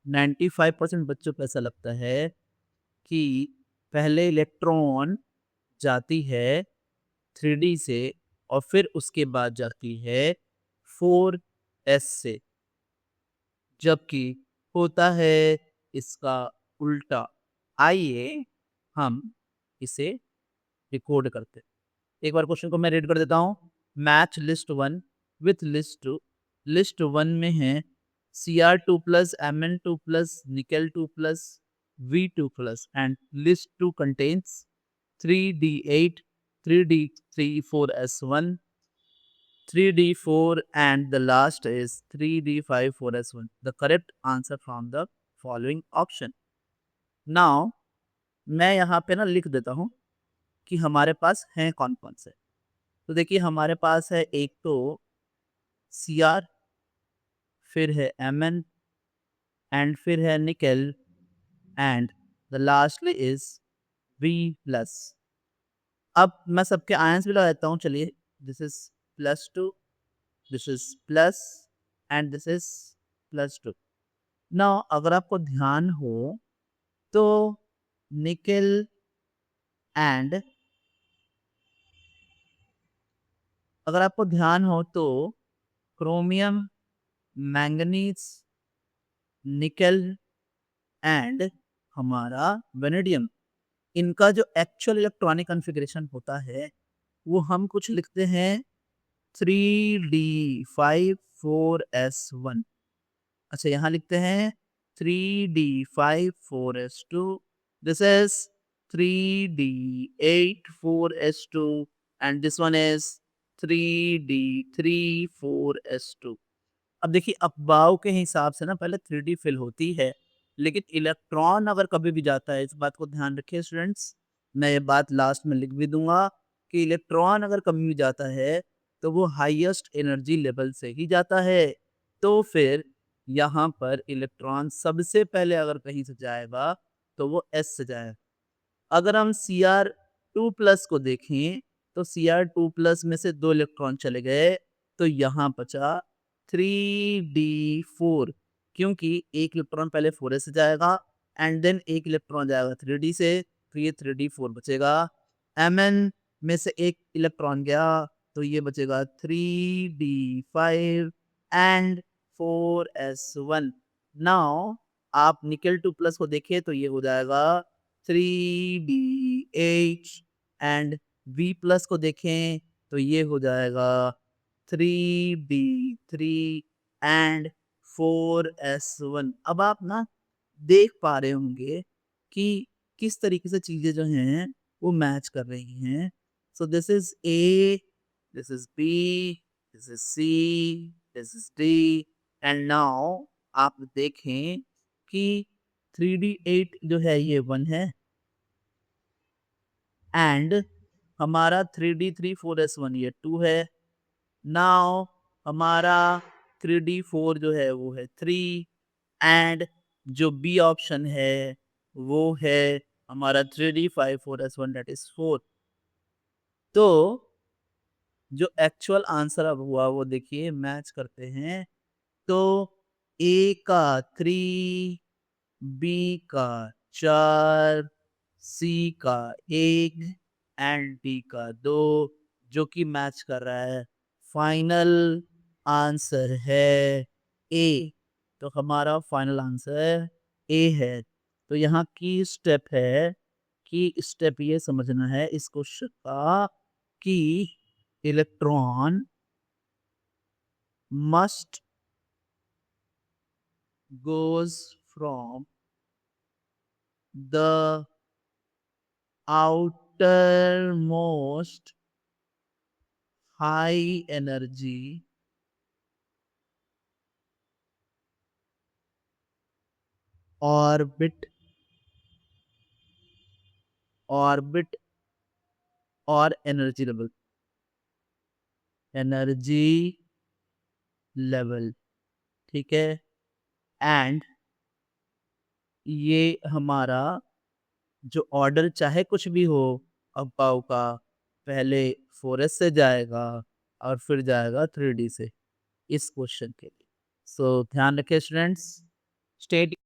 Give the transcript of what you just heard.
95% बच्चों को ऐसा लगता है कि पहले इलेक्ट्रॉन जाती है 3D से और फिर उसके बाद जाती है 4s से, जबकि होता है इसका उल्टा। आइए हम इसे डिकोड करते हैं। एक बार क्वेश्चन को मैं रीड कर देता हूँ। Match list 1 with list 2। List 1 में है Cr2 plus Mn2 plus nickel 2 plus V2 plus and list 2 contains 3D8, 3D34S1, 3D4 and the last is 3D54S1. The correct answer from the following option. Now मैं यहाँ पे ना लिख देता हूँ कि हमारे पास हैं कौन-कौन से। तो देखिए हमारे पास है एक तो Cr, फिर है Mn एंड फिर है nickel and the lastly is V+। अब मैं सबके आयंस भी लगा देता हूँ। चलिए, this is +2, this is plus and this is +2। Now अगर आपको ध्यान हो तो निकेल एंड अगर आपको ध्यान हो तो क्रोमियम, मैंगनीज, निकेल एंड हमारा वेनेडियम, इनका जो एक्चुअल इलेक्ट्रॉनिक कॉन्फ़िगरेशन होता है वो हम कुछ लिखते हैं 3D54S1। अच्छा, यहाँ लिखते हैं 3D54S2। This is 3D84S2 and this one is 3D34S2। अब देखिए अफवाहों के हिसाब से ना पहले 3D फिल होती है, लेकिन इलेक्ट्रॉन अगर कभी भी जाता है, इस बात को ध्यान रखिए स्टूडेंट्स, मैं ये बात लास्ट में लिख भी दूंगा कि इलेक्ट्रॉन अगर कभी भी जाता है तो वो हाईएस्ट एनर्जी लेवल से ही जाता है। तो फिर यहाँ पर इलेक्ट्रॉन सबसे पहले अगर कहीं से जाएगा तो वो एस से जाएगा। अगर हम Cr2 प्लस को देखें तो Cr2 प्लस में से 2 इलेक्ट्रॉन चले गए, तो यहाँ बचा 3D4, क्योंकि एक इलेक्ट्रॉन पहले 4s से जाएगा एंड देन एक इलेक्ट्रॉन जाएगा 3D से, तो ये 3D4 बचेगा। Mn में से एक इलेक्ट्रॉन गया तो ये बचेगा 3D5 एंड 4s1। नाउ आप निकेल 2 प्लस को देखिए तो ये हो जाएगा 3D8 एंड V प्लस को देखें तो ये हो जाएगा 3D3 एंड 4s1। अब आप ना देख पा रहे होंगे कि किस तरीके से चीजें जो हैं वो मैच कर रही हैं। So this is A, this is B, this is C, this is D and now आप देखें कि 3D8 जो है ये 1 है एंड हमारा 3D34S1 ये 2 है। नाउ हमारा 3D4 जो है वो है 3 एंड जो बी ऑप्शन है वो है हमारा 3D54S1 दैट इज 4। तो जो एक्चुअल आंसर अब हुआ वो देखिए मैच करते हैं। तो ए का 3, बी का 4, सी का 1 एंड डी का 2, जो कि मैच कर रहा है। फाइनल आंसर है ए। तो हमारा फाइनल आंसर ए है। तो यहाँ की स्टेप है कि स्टेप ये समझना है इस क्वेश्चन का कि electron must goes from the outermost high energy orbit orbit और एनर्जी लेवल, ठीक है। एंड ये हमारा जो ऑर्डर चाहे कुछ भी हो अब्बाऊ का, पहले 4s से जाएगा और फिर जाएगा 3D से, इस क्वेश्चन के लिए। सो ध्यान रखें स्टूडेंट्स, स्टेट